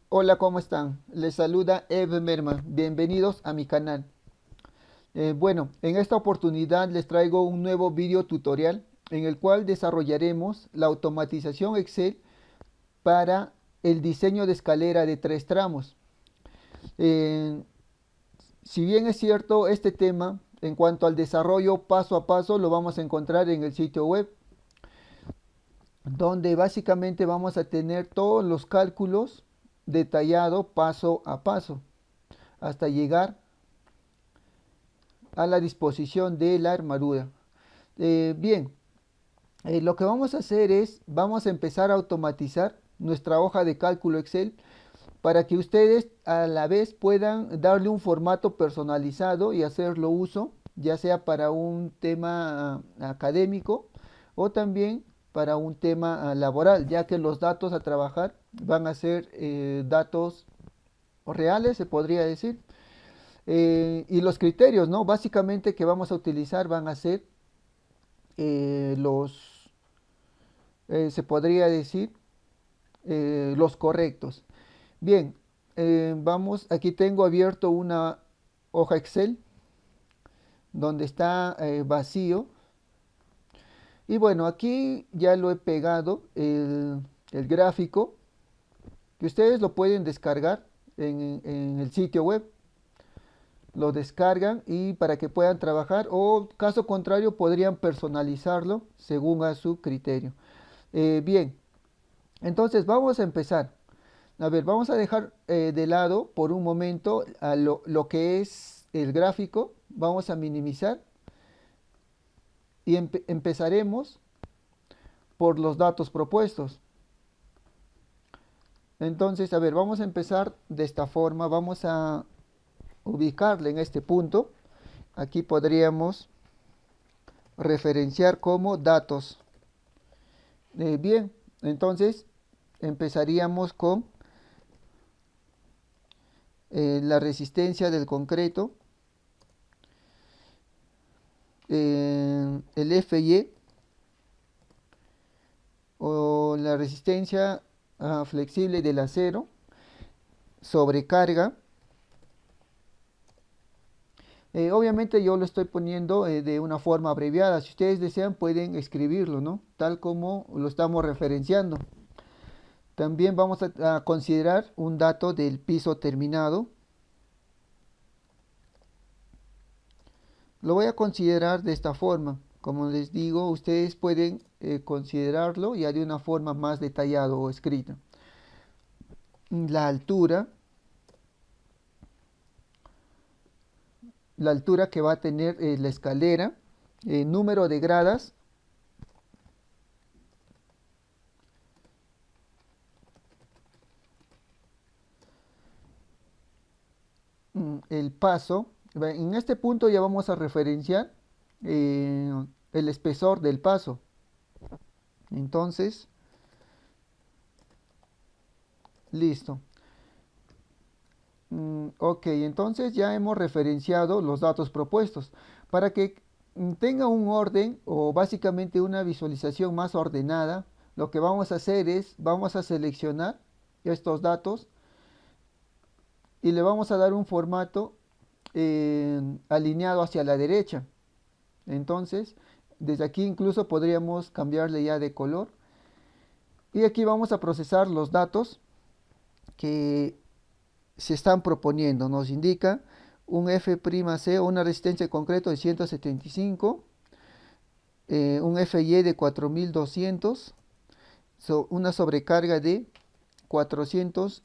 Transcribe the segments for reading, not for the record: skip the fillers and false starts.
Hola, ¿cómo están? Les saluda Eve Merman. Bienvenidos a mi canal. Bueno, en esta oportunidad les traigo un nuevo video tutorial en el cual desarrollaremos la automatización Excel para el diseño de escalera de 3 tramos. Eh, si bien es cierto, este tema en cuanto al desarrollo paso a paso lo vamos a encontrar en el sitio web, donde básicamente vamos a tener todos los cálculos detallados paso a paso hasta llegar a la disposición de la armadura. Bien, lo que vamos a hacer es, vamos a empezar a automatizar nuestra hoja de cálculo Excel para que ustedes a la vez puedan darle un formato personalizado y hacerlo uso, ya sea para un tema académico o también para un tema laboral, ya que los datos a trabajar van a ser datos reales, se podría decir. Y los criterios, ¿no? Básicamente que vamos a utilizar van a ser se podría decir, los correctos. Bien, vamos, aquí tengo abierto una hoja Excel donde está vacío. Y bueno, aquí ya lo he pegado el gráfico, que ustedes lo pueden descargar en el sitio web. Lo descargan y para que puedan trabajar, o caso contrario podrían personalizarlo según a su criterio. Bien, entonces vamos a empezar. A ver, vamos a dejar de lado por un momento a lo que es el gráfico. Vamos a minimizar y empezaremos por los datos propuestos. Entonces, a ver, vamos a empezar de esta forma. Vamos a ubicarle en este punto. Aquí podríamos referenciar como datos. Bien, entonces empezaríamos con la resistencia del concreto, el FY o la resistencia flexible del acero, sobrecarga. Obviamente yo lo estoy poniendo de una forma abreviada. Si ustedes desean pueden escribirlo, ¿no? Tal como lo estamos referenciando. También vamos a considerar un dato del piso terminado. Lo voy a considerar de esta forma. Como les digo, ustedes pueden considerarlo ya de una forma más detallada o escrita. La altura que va a tener la escalera, número de gradas, el paso. En este punto ya vamos a referenciar eh, el espesor del paso. Entonces, listo. Ok, entonces ya hemos referenciado los datos propuestos. Para que tenga un orden o básicamente una visualización más ordenada, lo que vamos a hacer es, vamos a seleccionar estos datos y le vamos a dar un formato alineado hacia la derecha. Entonces, desde aquí incluso podríamos cambiarle ya de color. Y aquí vamos a procesar los datos que se están proponiendo. Nos indica un F'C o una resistencia de concreto de 175, un FY de 4200, una sobrecarga de 400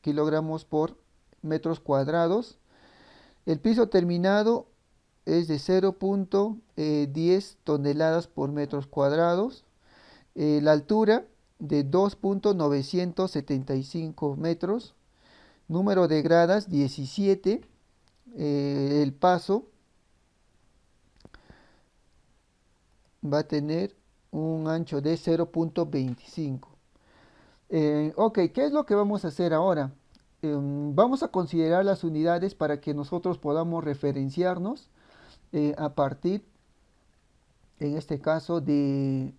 kilogramos por metros cuadrados. El piso terminado es de 0.10 toneladas por metros cuadrados. La altura de 2.975 metros. Número de gradas 17. El paso va a tener un ancho de 0.25. Ok, ¿qué es lo que vamos a hacer ahora? Vamos a considerar las unidades para que nosotros podamos referenciarnos a partir, en este caso, de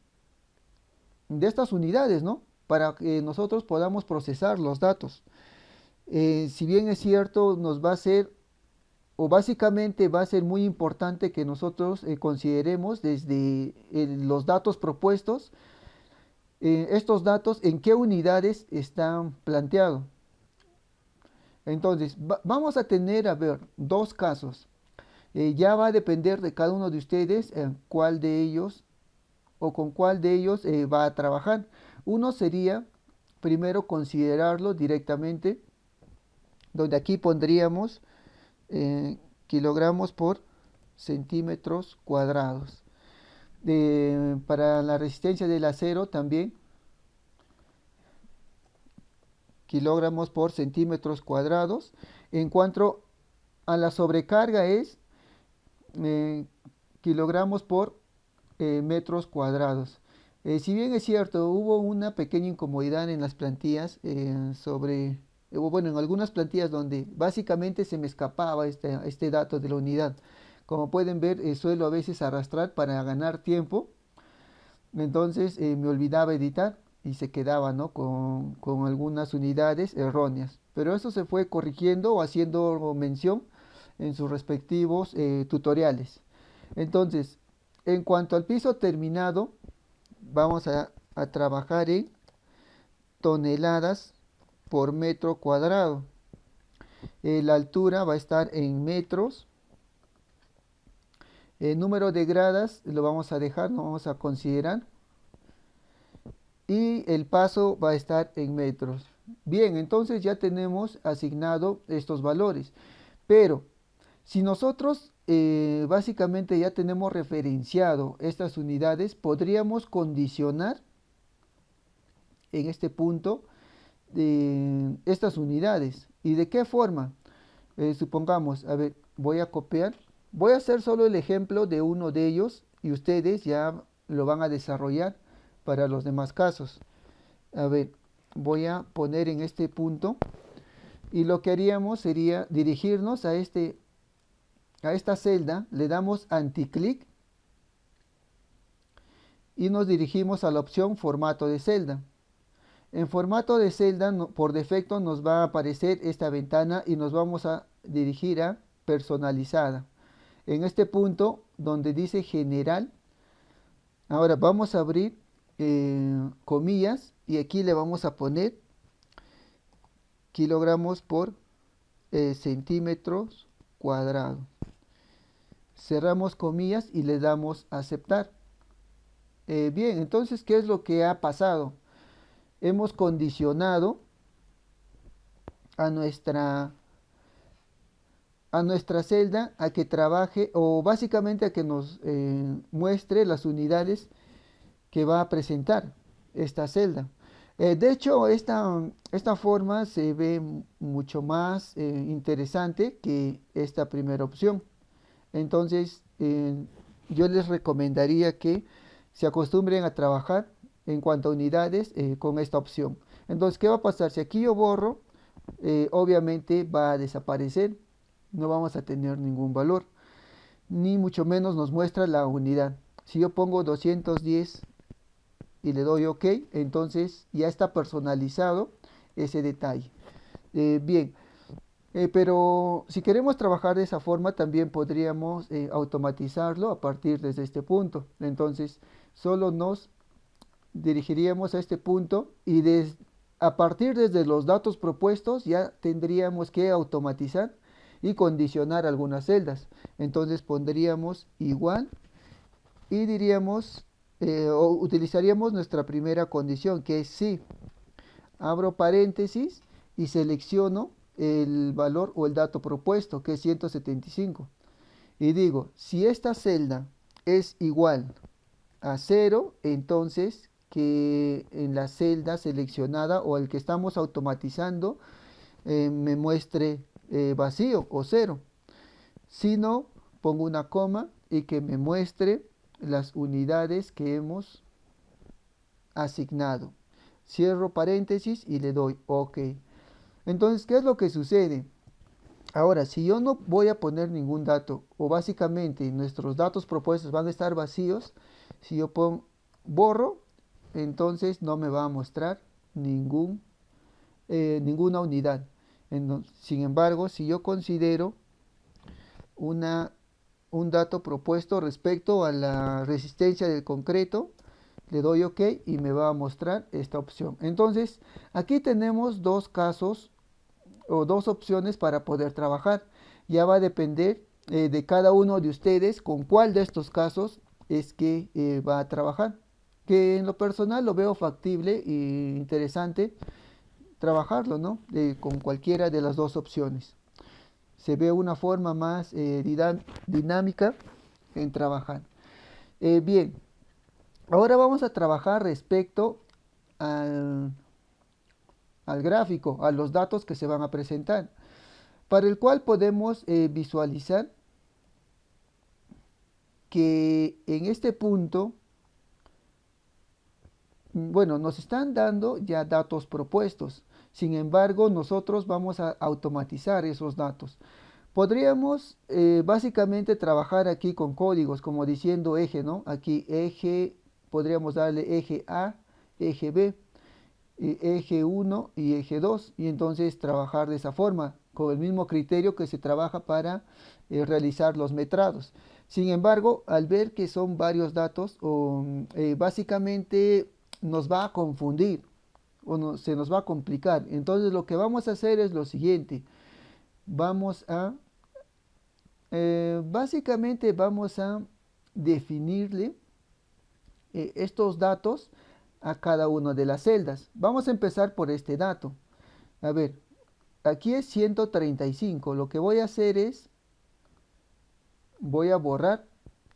estas unidades, ¿no? para que nosotros podamos procesar los datos. Si bien es cierto, nos va a ser, o básicamente va a ser muy importante que nosotros consideremos desde los datos propuestos, estos datos en qué unidades están planteados. Entonces, vamos a tener, a ver, dos casos. Ya va a depender de cada uno de ustedes cuál de ellos o con cuál de ellos va a trabajar. Uno sería, primero, considerarlo directamente, donde aquí pondríamos kilogramos por centímetros cuadrados. Para la resistencia del acero también, kilogramos por centímetros cuadrados. En cuanto a la sobrecarga es kilogramos por metros cuadrados. Si bien es cierto, hubo una pequeña incomodidad en las plantillas bueno, en algunas plantillas donde básicamente se me escapaba este dato de la unidad. Como pueden ver, suelo a veces arrastrar para ganar tiempo. Entonces me olvidaba editar y se quedaba, ¿no?, con algunas unidades erróneas. Pero eso se fue corrigiendo o haciendo mención en sus respectivos tutoriales. Entonces, en cuanto al piso terminado, vamos a trabajar en toneladas por metro cuadrado. La altura va a estar en metros. El número de gradas lo vamos a dejar, no vamos a considerar. Y el paso va a estar en metros. Bien, entonces ya tenemos asignado estos valores. Pero si nosotros básicamente ya tenemos referenciado estas unidades, podríamos condicionar en este punto estas unidades. ¿Y de qué forma? Supongamos, a ver, voy a copiar. Voy a hacer solo el ejemplo de uno de ellos y ustedes ya lo van a desarrollar para los demás casos. A ver, voy a poner en este punto y lo que haríamos sería dirigirnos a esta celda, le damos anticlic y nos dirigimos a la opción formato de celda. En formato de celda, por defecto nos va a aparecer esta ventana y nos vamos a dirigir a personalizada. En este punto donde dice general, ahora vamos a abrir comillas y aquí le vamos a poner kilogramos por centímetros cuadrados. Cerramos comillas y le damos a aceptar. Bien, entonces, ¿qué es lo que ha pasado? Hemos condicionado a nuestra celda a que trabaje o básicamente a que nos muestre las unidades que va a presentar esta celda. De hecho, esta forma se ve mucho más interesante que esta primera opción. Entonces, yo les recomendaría que se acostumbren a trabajar en cuanto a unidades con esta opción. Entonces, ¿qué va a pasar? Si aquí yo borro, obviamente va a desaparecer, no vamos a tener ningún valor, ni mucho menos nos muestra la unidad. Si yo pongo 210 y le doy OK, entonces ya está personalizado ese detalle. Bien, pero si queremos trabajar de esa forma, también podríamos automatizarlo a partir desde este punto. Entonces, solo nos dirigiríamos a este punto y a partir desde los datos propuestos ya tendríamos que automatizar y condicionar algunas celdas. Entonces pondríamos igual y diríamos o utilizaríamos nuestra primera condición, que es si abro paréntesis y selecciono el valor o el dato propuesto, que es 175, y digo, si esta celda es igual a 0, entonces que en la celda seleccionada o el que estamos automatizando me muestre vacío o 0. Si no, pongo una coma y que me muestre las unidades que hemos asignado. Cierro paréntesis y le doy OK. Entonces, ¿qué es lo que sucede? Ahora, si yo no voy a poner ningún dato, o básicamente nuestros datos propuestos van a estar vacíos, si yo borro, entonces no me va a mostrar ningún, ninguna unidad. Sin embargo, si yo considero un dato propuesto respecto a la resistencia del concreto, le doy OK y me va a mostrar esta opción. Entonces, aquí tenemos dos casos o dos opciones para poder trabajar. Ya va a depender de cada uno de ustedes con cuál de estos casos es que va a trabajar. Que en lo personal lo veo factible e interesante trabajarlo, ¿no? Con cualquiera de las dos opciones. Se ve una forma más dinámica en trabajar. Bien, ahora vamos a trabajar respecto al, al gráfico, a los datos que se van a presentar, para el cual podemos visualizar que en este punto, bueno, nos están dando ya datos propuestos. Sin embargo, nosotros vamos a automatizar esos datos. Podríamos básicamente trabajar aquí con códigos, como diciendo eje, ¿no? Aquí eje, podríamos darle eje A, eje B, eje 1 y eje 2, y entonces trabajar de esa forma, con el mismo criterio que se trabaja para realizar los metrados. Sin embargo, al ver que son varios datos, básicamente nos va a confundir o se nos va a complicar. Entonces lo que vamos a hacer es lo siguiente. Vamos a, básicamente vamos a definirle estos datos a cada una de las celdas. Vamos a empezar por este dato. A ver, aquí es 135. Lo que voy a hacer es, voy a borrar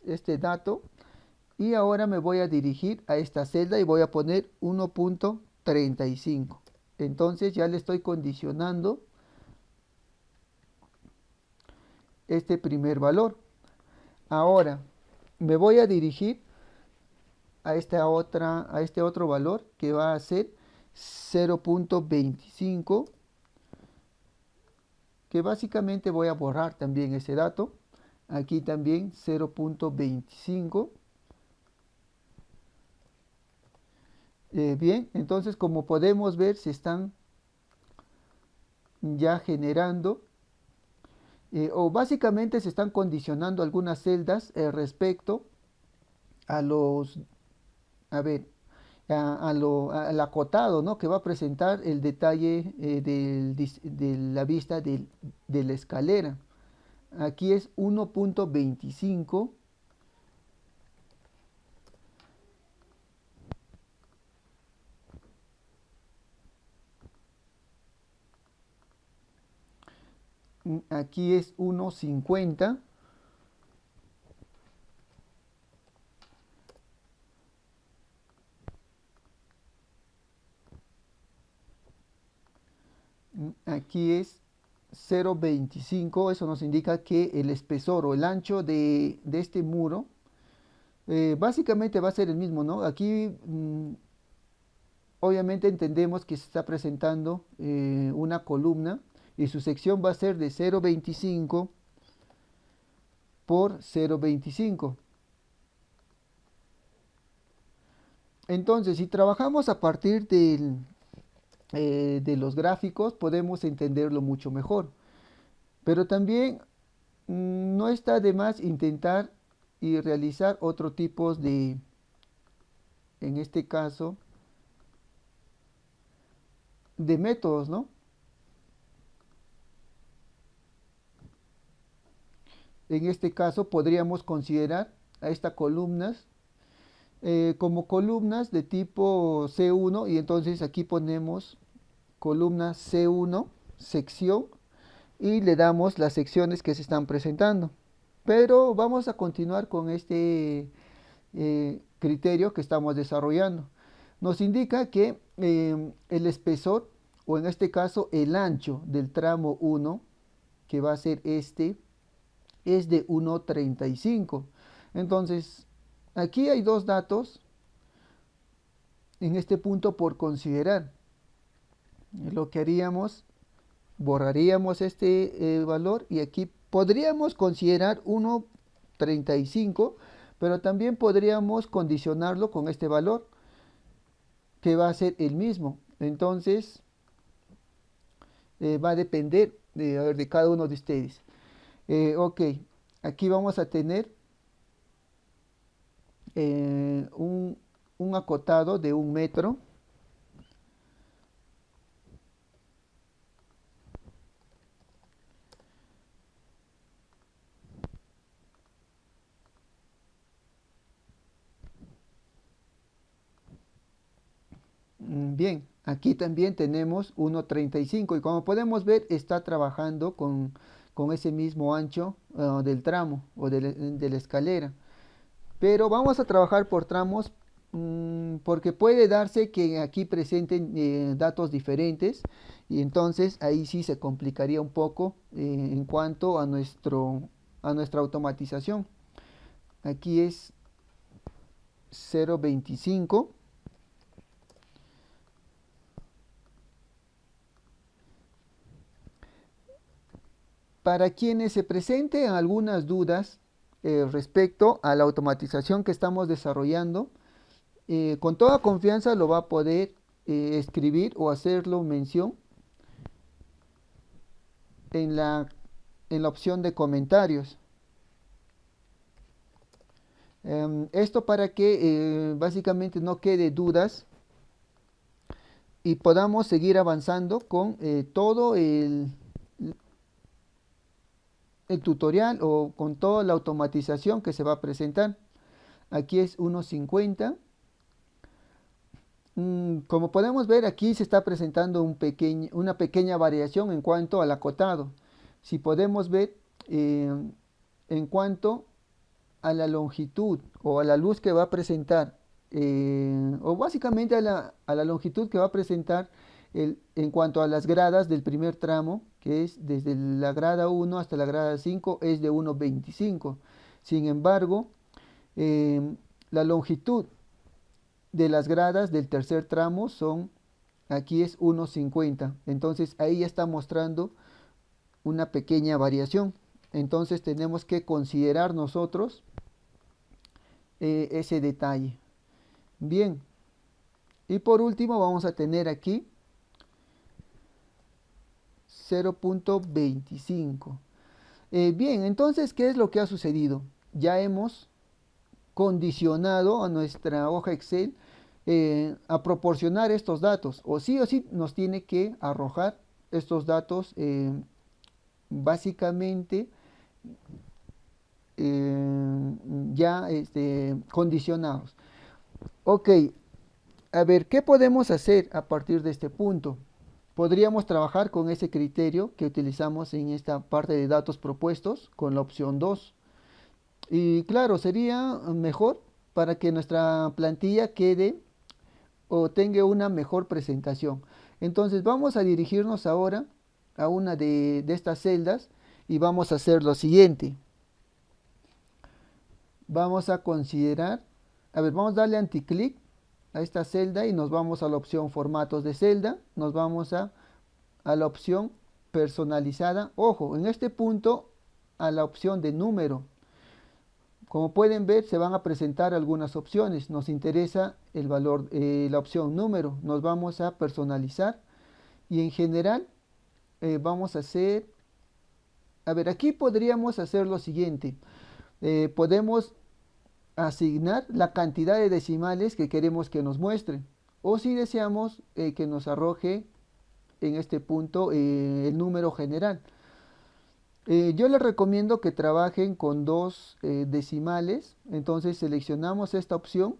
este dato y ahora me voy a dirigir a esta celda y voy a poner 1.35. Entonces ya le estoy condicionando este primer valor. Ahora me voy a dirigir a este otro valor que va a ser 0.25, que básicamente voy a borrar también ese dato. Aquí también 0.25. Bien, entonces como podemos ver se están ya generando o básicamente se están condicionando algunas celdas respecto a los, a ver, al acotado, ¿no? Que va a presentar el detalle de la vista de la escalera. Aquí es 1.25. Aquí es 1.50. Aquí es 0.25. Eso nos indica que el espesor o el ancho de este muro básicamente va a ser el mismo, ¿no? Aquí obviamente entendemos que se está presentando una columna y su sección va a ser de 0.25 por 0.25. Entonces, si trabajamos a partir de los gráficos, podemos entenderlo mucho mejor. Pero también no está de más intentar y realizar otro tipo de, en este caso, de métodos, ¿no? En este caso podríamos considerar a estas columnas como columnas de tipo C1 y entonces aquí ponemos columna C1, sección, y le damos las secciones que se están presentando. Pero vamos a continuar con este criterio que estamos desarrollando. Nos indica que el espesor, o en este caso el ancho del tramo 1, que va a ser este, es de 1.35. Entonces, aquí hay dos datos en este punto por considerar. Lo que haríamos, borraríamos este valor y aquí podríamos considerar 1.35, pero también podríamos condicionarlo con este valor que va a ser el mismo. Entonces, va a depender de, a ver, de cada uno de ustedes. Ok, aquí vamos a tener eh, un, un acotado de 1 metro. Bien, aquí también tenemos 1,35 y como podemos ver está trabajando con ese mismo ancho del tramo o de la escalera. Pero vamos a trabajar por tramos porque puede darse que aquí presenten datos diferentes y entonces ahí sí se complicaría un poco en cuanto a a nuestra automatización. Aquí es 0,25. Para quienes se presenten algunas dudas respecto a la automatización que estamos desarrollando, con toda confianza lo va a poder escribir o hacerlo mención en en la opción de comentarios. Esto para que básicamente no quede dudas y podamos seguir avanzando con todo el tutorial o con toda la automatización que se va a presentar. Aquí es 1,50. Como podemos ver, aquí se está presentando una pequeña variación en cuanto al acotado. Si podemos ver en cuanto a la longitud o a la luz que va a presentar, o básicamente a a la longitud que va a presentar en cuanto a las gradas del primer tramo, que es desde la grada 1 hasta la grada 5, es de 1,25. Sin embargo, la longitud de las gradas del tercer tramo aquí es 1,50. Entonces ahí ya está mostrando una pequeña variación. Entonces tenemos que considerar nosotros ese detalle. Bien, y por último vamos a tener aquí 0,25. Bien, entonces, ¿qué es lo que ha sucedido? Ya hemos condicionado a nuestra hoja Excel a proporcionar estos datos, o sí nos tiene que arrojar estos datos básicamente ya condicionados. Ok, a ver, ¿qué podemos hacer a partir de este punto? Podríamos trabajar con ese criterio que utilizamos en esta parte de datos propuestos con la opción 2. Y claro, sería mejor para que nuestra plantilla quede o tenga una mejor presentación. Entonces vamos a dirigirnos ahora a una de estas celdas y vamos a hacer lo siguiente. Vamos a considerar, a ver, vamos a darle anticlic a esta celda y nos vamos a la opción formatos de celda, nos vamos a la opción personalizada. Ojo, en este punto a la opción de número. Como pueden ver, se van a presentar algunas opciones. Nos interesa el valor, la opción número. Nos vamos a personalizar y en general vamos a hacer, a ver, aquí podríamos hacer lo siguiente. Podemos asignar la cantidad de decimales que queremos que nos muestre. O si deseamos que nos arroje en este punto el número general. Yo les recomiendo que trabajen con dos decimales. Entonces seleccionamos esta opción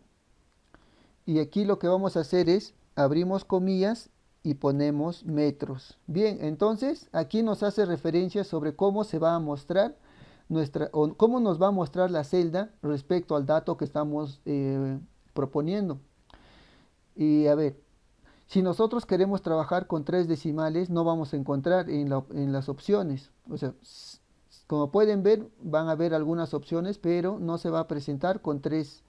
y aquí lo que vamos a hacer es abrimos comillas y ponemos metros. Bien, entonces aquí nos hace referencia sobre cómo se va a mostrar o cómo nos va a mostrar la celda respecto al dato que estamos proponiendo. Y a ver, si nosotros queremos trabajar con 3 decimales, no vamos a encontrar en las opciones. O sea, como pueden ver, van a haber algunas opciones, pero no se va a presentar con 3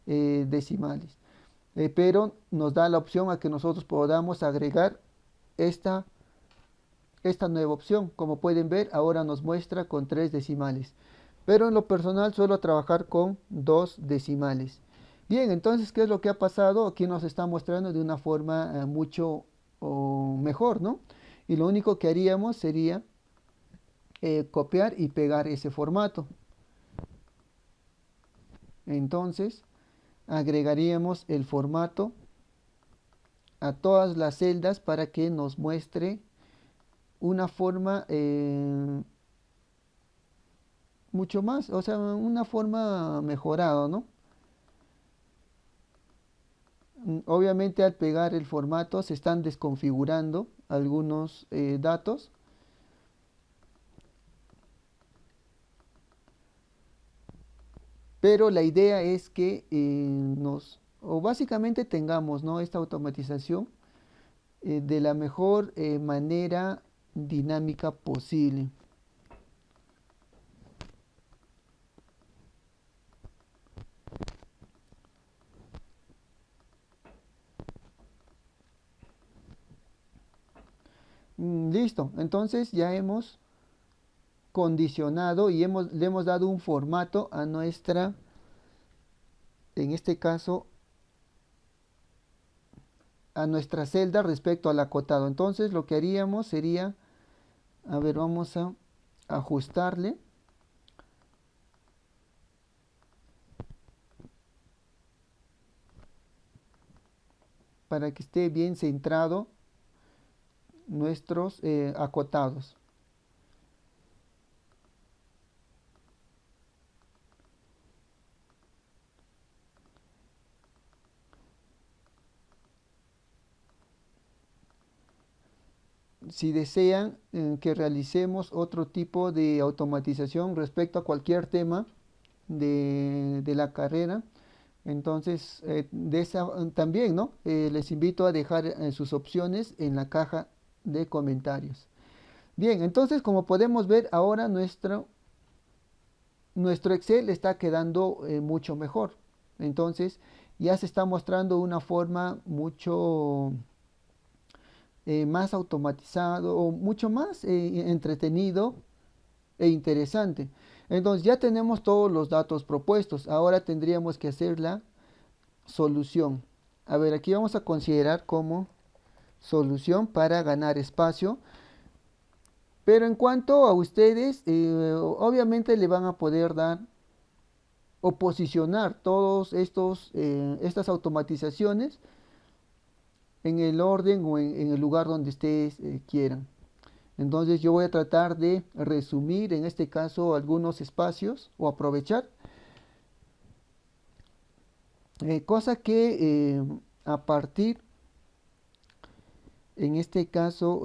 decimales. Pero nos da la opción a que nosotros podamos agregar esta nueva opción. Como pueden ver, ahora nos muestra con 3 decimales. Pero en lo personal suelo trabajar con 2 decimales. Bien, entonces, ¿qué es lo que ha pasado? Aquí nos está mostrando de una forma mucho o mejor, ¿no? Y lo único que haríamos sería copiar y pegar ese formato. Entonces agregaríamos el formato a todas las celdas para que nos muestre una forma mucho más, o sea, una forma mejorada, ¿no? Obviamente al pegar el formato se están desconfigurando algunos datos, pero la idea es que o básicamente tengamos, ¿no?, esta automatización de la mejor manera dinámica posible. Listo, entonces ya hemos condicionado y le hemos dado un formato a nuestra, en este caso, a nuestra celda respecto al acotado. Entonces lo que haríamos sería, a ver, vamos a ajustarle. Para que esté bien centrado nuestros acotados. Si desean que realicemos otro tipo de automatización respecto a cualquier tema de la carrera, entonces también, ¿no? Les invito a dejar sus opciones en la caja de comentarios. Bien, entonces como podemos ver ahora nuestro Excel está quedando mucho mejor. Entonces ya se está mostrando una forma mucho más automatizado o mucho más entretenido e interesante. Entonces ya tenemos todos los datos propuestos. Ahora tendríamos que hacer la solución. A ver, aquí vamos a considerar como solución para ganar espacio. Pero en cuanto a ustedes, obviamente le van a poder dar o posicionar todos estas automatizaciones en el orden o en el lugar donde ustedes quieran. Entonces yo voy a tratar de resumir en este caso algunos espacios o aprovechar, cosa que a partir, en este caso,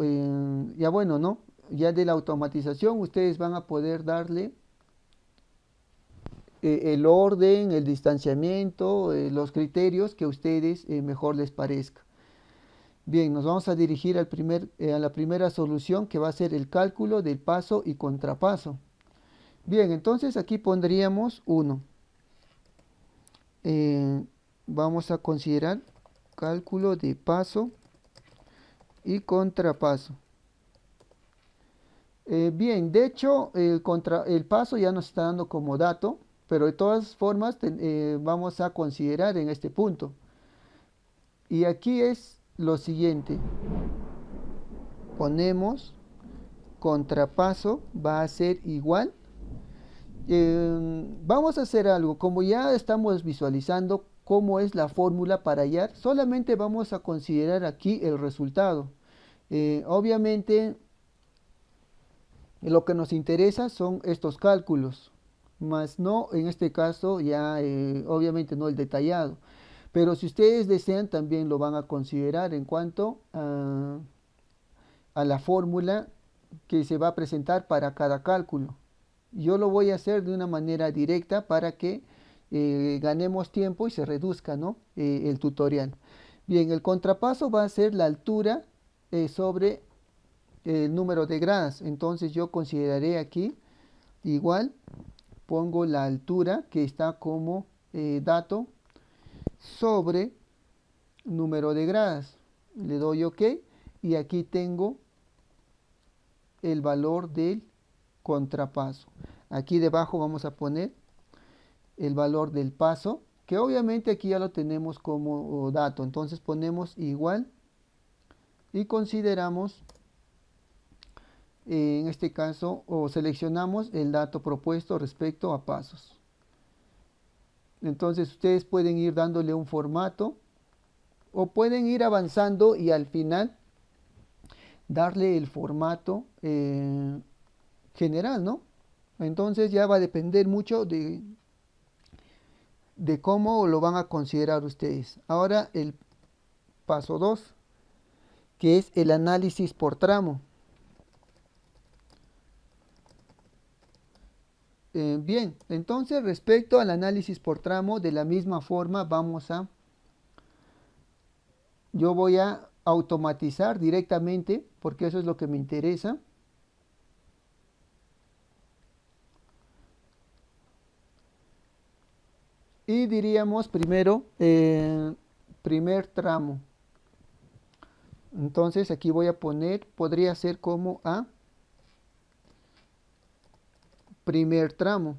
ya bueno, ¿no? Ya de la automatización ustedes van a poder darle el orden, el distanciamiento, los criterios que a ustedes mejor les parezca. Bien, nos vamos a dirigir a la primera solución, que va a ser el cálculo del paso y contrapaso. Bien, entonces aquí pondríamos 1. Vamos a considerar cálculo de paso y contrapaso. Bien, de hecho el paso ya nos está dando como dato, pero de todas formas vamos a considerar en este punto. Y aquí es lo siguiente. Ponemos contrapaso, va a ser igual. Vamos a hacer algo. Como ya estamos visualizando cómo es la fórmula para hallar, solamente vamos a considerar aquí el resultado. Obviamente lo que nos interesa son estos cálculos, más no en este caso ya obviamente no el detallado. Pero si ustedes desean también lo van a considerar en cuanto a la fórmula que se va a presentar para cada cálculo. Yo lo voy a hacer de una manera directa para que ganemos tiempo y se reduzca, ¿no? El tutorial. Bien, el contrapaso va a ser la altura sobre el número de gradas. Entonces yo consideraré aquí igual, pongo la altura que está como dato sobre número de gradas. Le doy OK y aquí tengo el valor del contrapaso. Aquí debajo vamos a poner el valor del paso, que obviamente aquí ya lo tenemos como dato. Entonces ponemos igual y consideramos, en este caso, o seleccionamos el dato propuesto respecto a pasos. Entonces ustedes pueden ir dándole un formato o pueden ir avanzando y al final darle el formato general, ¿no? Entonces ya va a depender mucho de cómo lo van a considerar ustedes. Ahora el paso 2, que es el análisis por tramo. Bien, entonces respecto al análisis por tramo, de la misma forma yo voy a automatizar directamente, porque eso es lo que me interesa. Y diríamos primero, primer tramo. Entonces aquí voy a poner, podría ser como a primer tramo.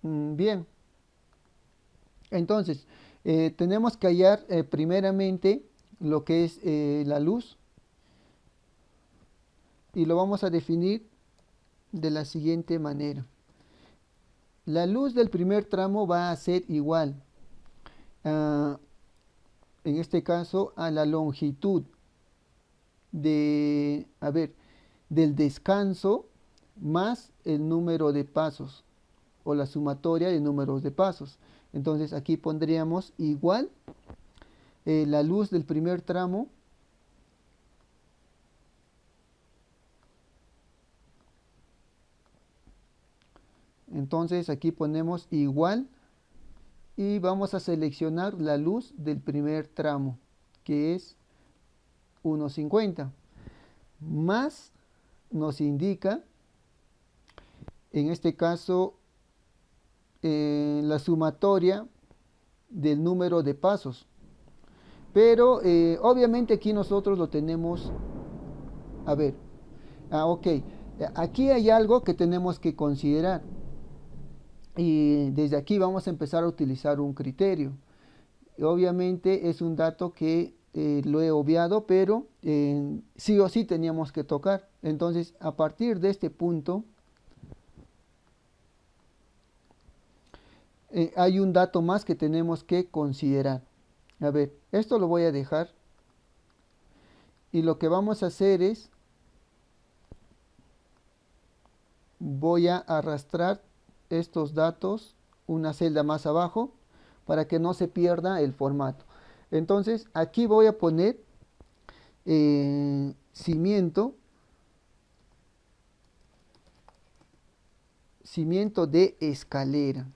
Bien, entonces tenemos que hallar primeramente lo que es la luz y lo vamos a definir de la siguiente manera. La luz del primer tramo va a ser igual, en este caso, a la longitud del descanso más el número de pasos o la sumatoria de números de pasos. Entonces aquí pondríamos igual la luz del primer tramo entonces aquí ponemos igual y vamos a seleccionar la luz del primer tramo, que es 1,50 más nos indica en este caso la sumatoria del número de pasos, pero obviamente aquí nosotros lo tenemos, a ver, ok, aquí hay algo que tenemos que considerar y desde aquí vamos a empezar a utilizar un criterio. Obviamente es un dato que lo he obviado, pero sí o sí teníamos que tocar. Entonces, a partir de este punto, hay un dato más que tenemos que considerar. A ver, esto lo voy a dejar. Y lo que vamos a hacer es, voy a arrastrar estos datos una celda más abajo para que no se pierda el formato. Entonces, aquí voy a poner cimiento de escalera.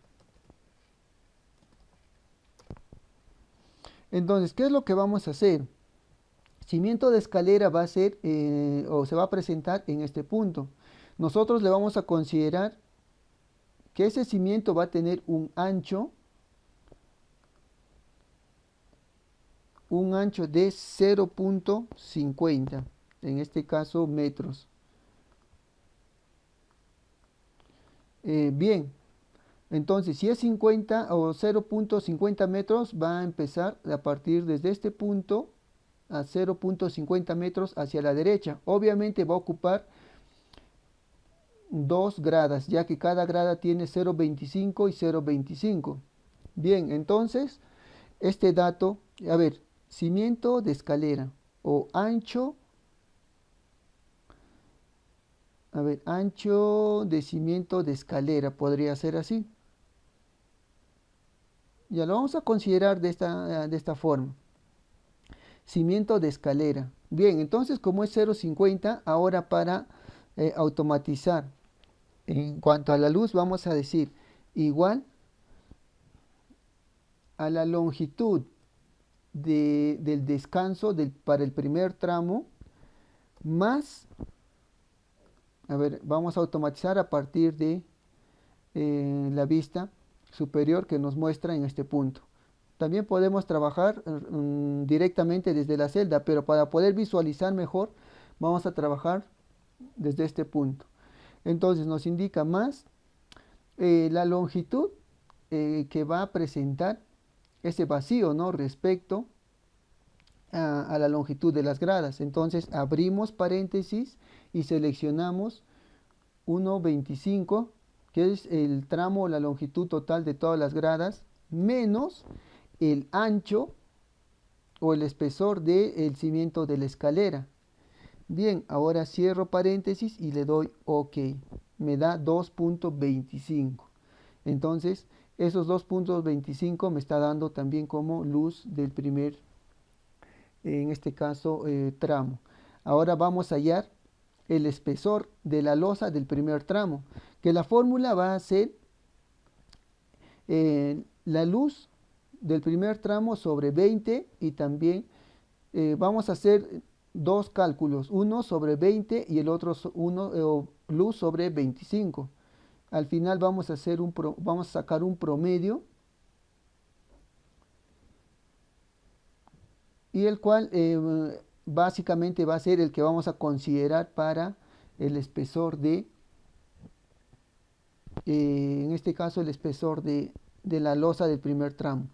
Entonces, ¿qué es lo que vamos a hacer? Cimiento de escalera va a ser o se va a presentar en este punto. Nosotros le vamos a considerar que ese cimiento va a tener un ancho de 0,50, en este caso metros. Bien, entonces si es 50 o 0,50 metros, va a empezar a partir desde este punto a 0,50 metros hacia la derecha. Obviamente va a ocupar 2 gradas, ya que cada grada tiene 0,25 y 0,25. Bien, entonces, este dato, a ver, cimiento de escalera o ancho, a ver, ancho de cimiento de escalera, podría ser así. Ya lo vamos a considerar de esta forma. Cimiento de escalera. Bien, entonces como es 0,50, ahora para automatizar, en cuanto a la luz, vamos a decir igual a la longitud del descanso para el primer tramo más, a ver, vamos a automatizar a partir de la vista superior que nos muestra en este punto. También podemos trabajar directamente desde la celda, pero para poder visualizar mejor, vamos a trabajar desde este punto. Entonces nos indica más la longitud que va a presentar ese vacío, ¿no? Respecto a la longitud de las gradas. Entonces abrimos paréntesis y seleccionamos 1,25, que es el tramo o la longitud total de todas las gradas, menos el ancho o el espesor del cimiento de la escalera. Bien, ahora cierro paréntesis y le doy OK. Me da 2,25. Entonces, esos 2,25 me está dando también como luz del primer, en este caso, tramo. Ahora vamos a hallar el espesor de la losa del primer tramo, que la fórmula va a ser la luz del primer tramo sobre 20 y también vamos a hacer dos cálculos, uno sobre 20 y el otro luz sobre 25. Al final vamos a vamos a sacar un promedio y el cual básicamente va a ser el que vamos a considerar para el espesor en este caso el espesor de la losa del primer tramo.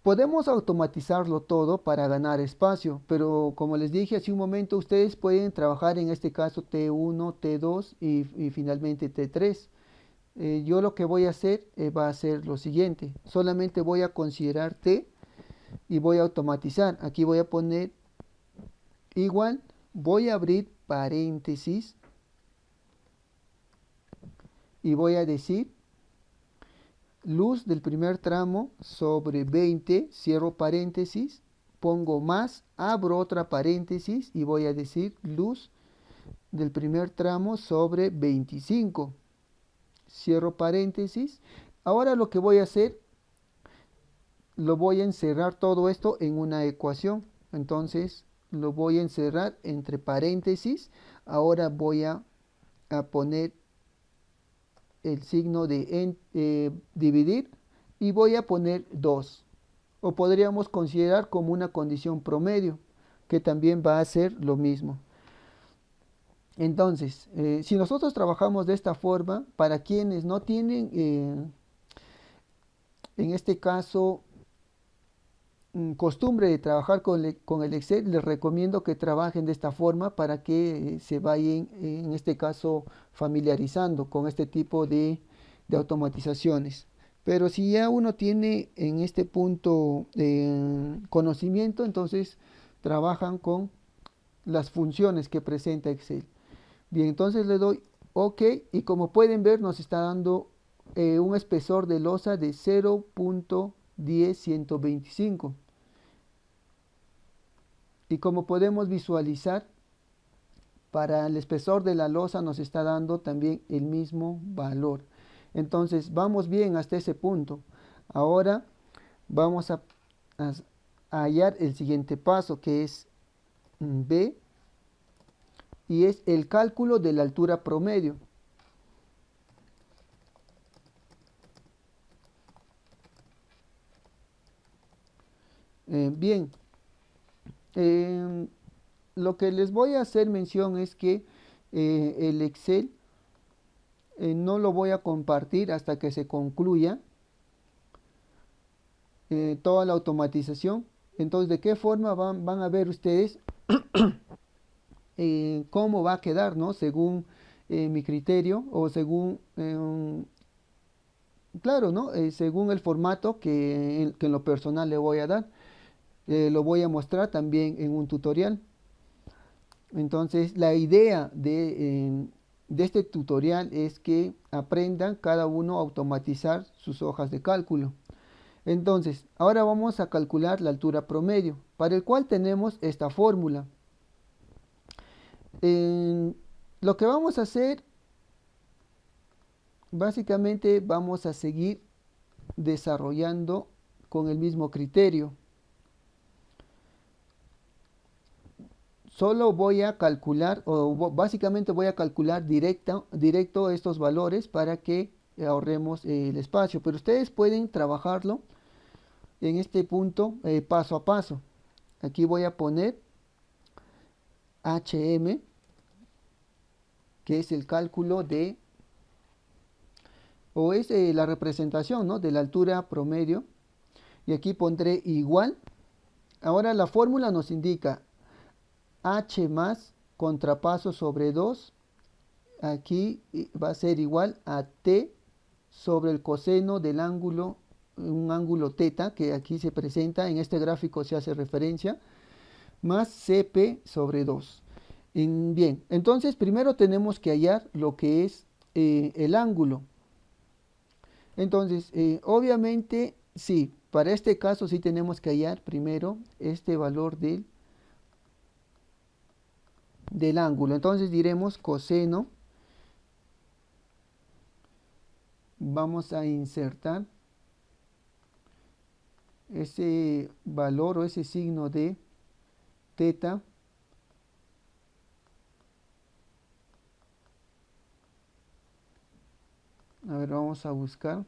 Podemos automatizarlo todo para ganar espacio, pero como les dije hace un momento, ustedes pueden trabajar en este caso T1, T2 y finalmente T3. Yo lo que voy a hacer va a ser lo siguiente, solamente voy a considerar T y voy a automatizar. Aquí voy a poner igual, voy a abrir paréntesis y voy a decir luz del primer tramo sobre 20, cierro paréntesis, pongo más, abro otra paréntesis y voy a decir luz del primer tramo sobre 25, cierro paréntesis. Ahora lo que voy a hacer, lo voy a encerrar todo esto en una ecuación. Entonces lo voy a encerrar entre paréntesis. Ahora voy a poner el signo de dividir y voy a poner 2. O podríamos considerar como una condición promedio, que también va a ser lo mismo. Entonces, si nosotros trabajamos de esta forma, para quienes no tienen, en este caso, costumbre de trabajar con el Excel, les recomiendo que trabajen de esta forma para que se vayan, en este caso, familiarizando con este tipo de automatizaciones. Pero si ya uno tiene en este punto conocimiento, entonces trabajan con las funciones que presenta Excel. Bien, entonces le doy OK y como pueden ver nos está dando un espesor de losa de 0,10125. Y como podemos visualizar, para el espesor de la losa nos está dando también el mismo valor. Entonces vamos bien hasta ese punto. Ahora vamos a hallar el siguiente paso, que es B, y es el cálculo de la altura promedio. Bien, lo que les voy a hacer mención es que el Excel no lo voy a compartir hasta que se concluya toda la automatización. Entonces, ¿de qué forma van a ver ustedes cómo va a quedar, ¿no? Según mi criterio o según, claro, ¿no? Según el formato que en lo personal le voy a dar. Lo voy a mostrar también en un tutorial. Entonces, la idea de este tutorial es que aprendan cada uno a automatizar sus hojas de cálculo. Entonces, ahora vamos a calcular la altura promedio, para el cual tenemos esta fórmula. Lo que vamos a hacer, básicamente vamos a seguir desarrollando con el mismo criterio. Solo voy a calcular, o básicamente voy a calcular directo estos valores para que ahorremos el espacio, pero ustedes pueden trabajarlo en este punto paso a paso. Aquí voy a poner HM, que es el cálculo de o es la representación, ¿no?, de la altura promedio. Y aquí pondré igual. Ahora la fórmula nos indica h más contrapaso sobre 2. Aquí va a ser igual a t sobre el coseno del ángulo, un ángulo teta, que aquí se presenta, en este gráfico se hace referencia, más cp sobre 2. Bien, entonces primero tenemos que hallar lo que es el ángulo. Entonces, obviamente, sí, para este caso sí tenemos que hallar primero este valor del ángulo. Entonces diremos coseno. Vamos a insertar ese valor o ese signo de teta a ver, vamos a buscar.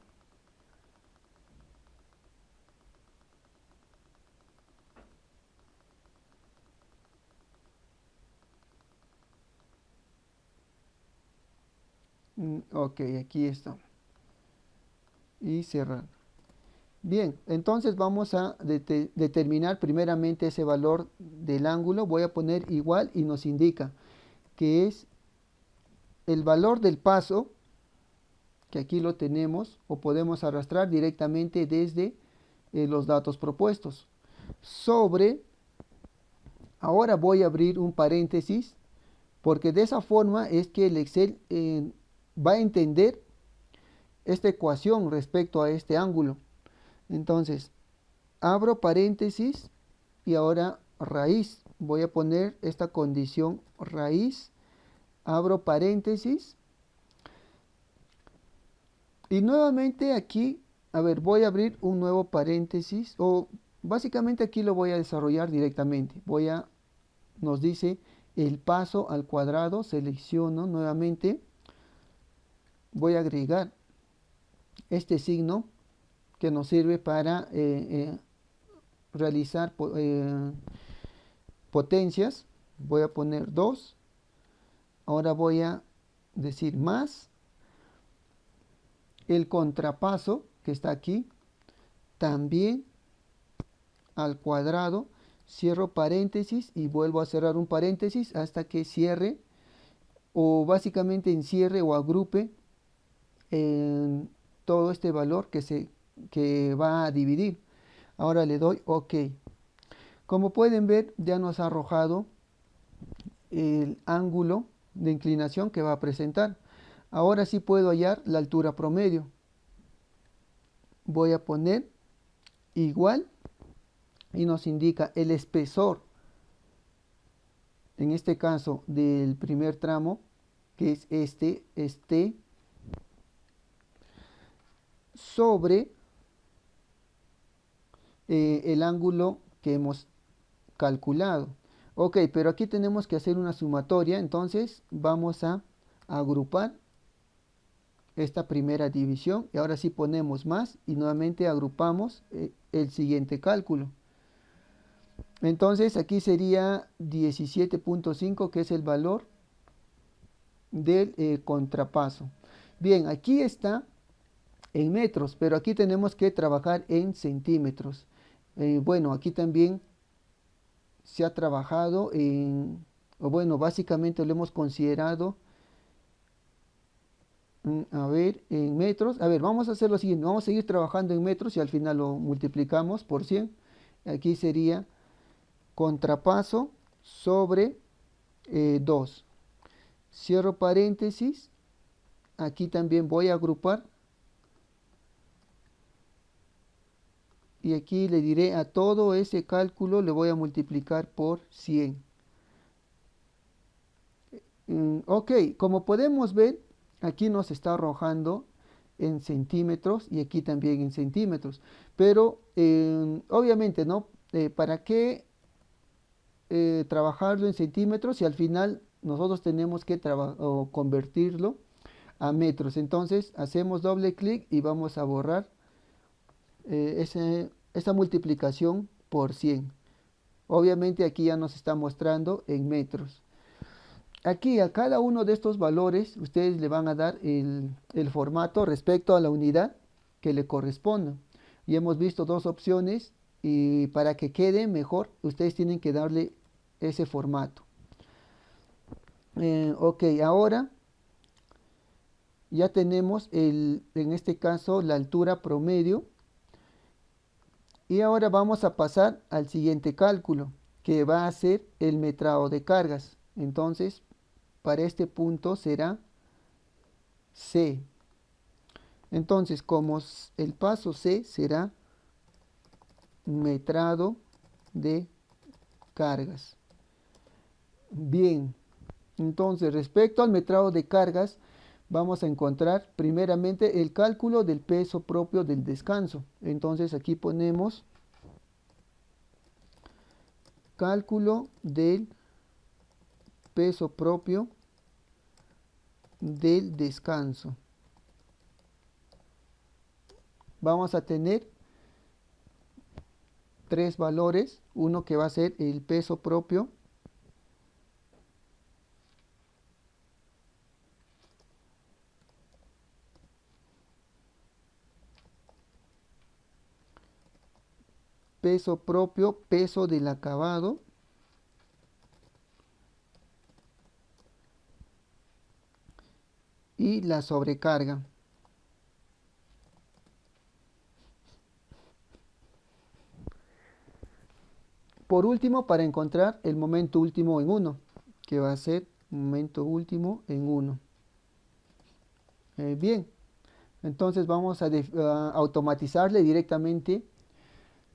Ok, aquí está. Y cerrar. Bien, entonces vamos a determinar primeramente ese valor del ángulo. Voy a poner igual y nos indica que es el valor del paso, que aquí lo tenemos, o podemos arrastrar directamente desde los datos propuestos, sobre, ahora voy a abrir un paréntesis, porque de esa forma es que el Excel va a entender esta ecuación respecto a este ángulo. Entonces, abro paréntesis y ahora raíz. Voy a poner esta condición raíz, abro paréntesis. Y nuevamente aquí, a ver, voy a abrir un nuevo paréntesis, o básicamente aquí lo voy a desarrollar directamente. Nos dice el paso al cuadrado, selecciono nuevamente, voy a agregar este signo que nos sirve para realizar potencias. Voy a poner 2. Ahora voy a decir más el contrapaso que está aquí, también al cuadrado, cierro paréntesis y vuelvo a cerrar un paréntesis hasta que cierre, o básicamente encierre o agrupe todo este valor que va a dividir. Ahora le doy OK. Como pueden ver, ya nos ha arrojado el ángulo de inclinación que va a presentar. Ahora sí puedo hallar la altura promedio. Voy a poner igual y nos indica el espesor, en este caso del primer tramo, que es este, sobre el ángulo que hemos calculado. Ok, pero aquí tenemos que hacer una sumatoria, entonces vamos a agrupar esta primera división y ahora sí ponemos más y nuevamente agrupamos el siguiente cálculo. Entonces aquí sería 17.5, que es el valor del contrapaso. Bien, aquí está en metros, pero aquí tenemos que trabajar en centímetros. Bueno, aquí también se ha trabajado o bueno, básicamente lo hemos considerado, a ver, en metros. A ver, vamos a hacer lo siguiente, vamos a seguir trabajando en metros y al final lo multiplicamos por 100. Aquí sería contrapaso sobre 2. Cierro paréntesis. Aquí también voy a agrupar. Y aquí le diré a todo ese cálculo le voy a multiplicar por 100. Ok, como podemos ver, aquí nos está arrojando en centímetros y aquí también en centímetros. Pero obviamente, ¿no? ¿Para qué trabajarlo en centímetros si al final nosotros tenemos que convertirlo a metros? Entonces hacemos doble clic y vamos a borrar esa multiplicación por 100. Obviamente aquí ya nos está mostrando en metros. aquí a cada uno de estos valores ustedes le van a dar el formato respecto a la unidad que le corresponda. Y hemos visto dos opciones y para que quede mejor ustedes tienen que darle ese formato. Ok, ahora ya tenemos en este caso la altura promedio. Y ahora vamos a pasar al siguiente cálculo, que va a ser el metrado de cargas. Entonces, para este punto será C. Entonces, como el paso C será metrado de cargas. Bien, entonces respecto al metrado de cargas, vamos a encontrar primeramente el cálculo del peso propio del descanso. Entonces aquí ponemos cálculo del peso propio del descanso. Vamos a tener tres valores, uno que va a ser el peso propio, peso propio, peso del acabado, y la sobrecarga. Por último, para encontrar el momento último en 1, que va a ser momento último en 1. Bien, entonces vamos a automatizarle directamente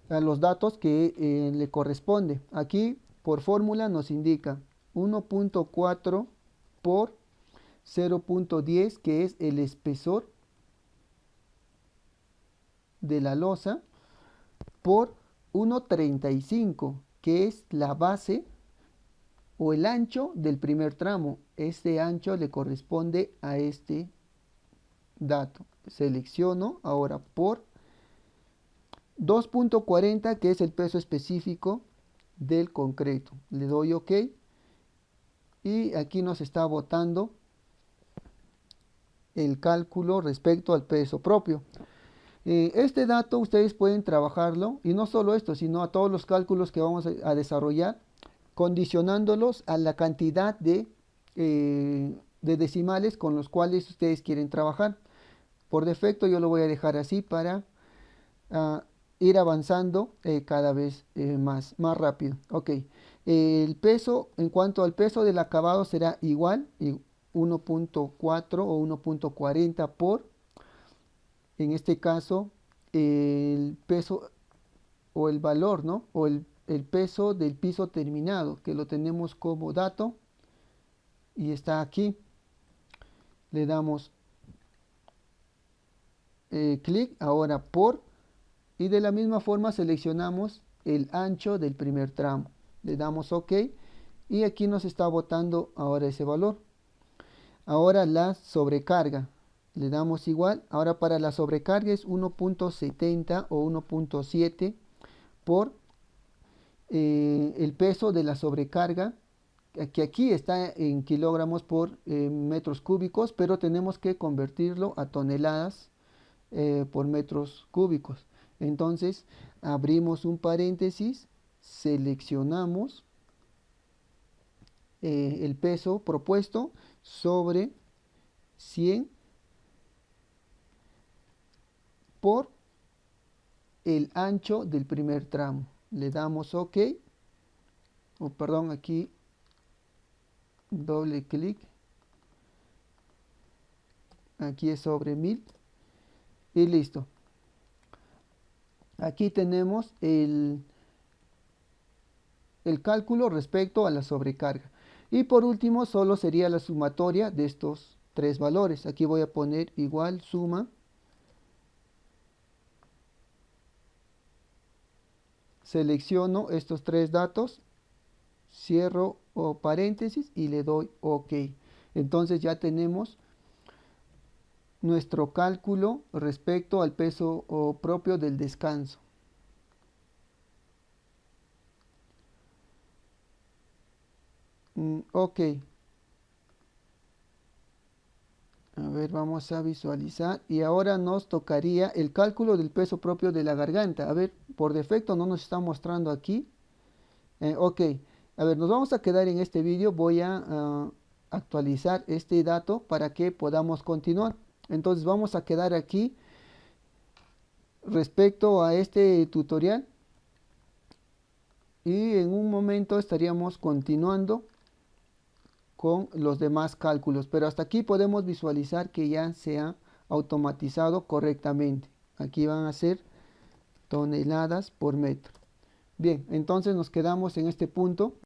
a los datos que le corresponde. Aquí por fórmula nos indica 1.4 por 0.10, que es el espesor de la losa, por 1.35, que es la base o el ancho del primer tramo. Este ancho le corresponde a este dato. Selecciono ahora por 2.40, que es el peso específico del concreto. Le doy OK y aquí nos está botando el cálculo respecto al peso propio. Este dato ustedes pueden trabajarlo, y no solo esto, sino a todos los cálculos que vamos a desarrollar, condicionándolos a la cantidad de decimales con los cuales ustedes quieren trabajar. Por defecto yo lo voy a dejar así para ir avanzando cada vez más rápido. Ok, el peso, en cuanto al peso del acabado, será igual, 1.4 o 1.40 por, en este caso, el peso o el valor, ¿no? O el peso del piso terminado, que lo tenemos como dato y está aquí. Le damos clic ahora por, y de la misma forma seleccionamos el ancho del primer tramo. Le damos OK y aquí nos está botando ahora ese valor. Ahora la sobrecarga. Le damos igual. Ahora para la sobrecarga es 1.70 o 1.7 por el peso de la sobrecarga, que aquí está en kilogramos por metros cúbicos, pero tenemos que convertirlo a toneladas por metros cúbicos. Entonces abrimos un paréntesis, seleccionamos el peso propuesto sobre 100 por el ancho del primer tramo. Le damos OK, o perdón, aquí doble clic, aquí es sobre 1000 y listo. Aquí tenemos el cálculo respecto a la sobrecarga. Y por último solo sería la sumatoria de estos tres valores. Aquí voy a poner igual suma. Selecciono estos tres datos, cierro paréntesis y le doy OK. Entonces ya tenemos nuestro cálculo respecto al peso propio del descanso. OK. A ver, vamos a visualizar y ahora nos tocaría el cálculo del peso propio de la garganta. A ver, por defecto no nos está mostrando aquí. Ok, a ver, nos vamos a quedar en este vídeo. Voy a actualizar este dato para que podamos continuar. Entonces vamos a quedar aquí respecto a este tutorial y en un momento estaríamos continuando con los demás cálculos, pero hasta aquí podemos visualizar que ya se ha automatizado correctamente. Aquí van a ser toneladas por metro. Bien, entonces nos quedamos en este punto.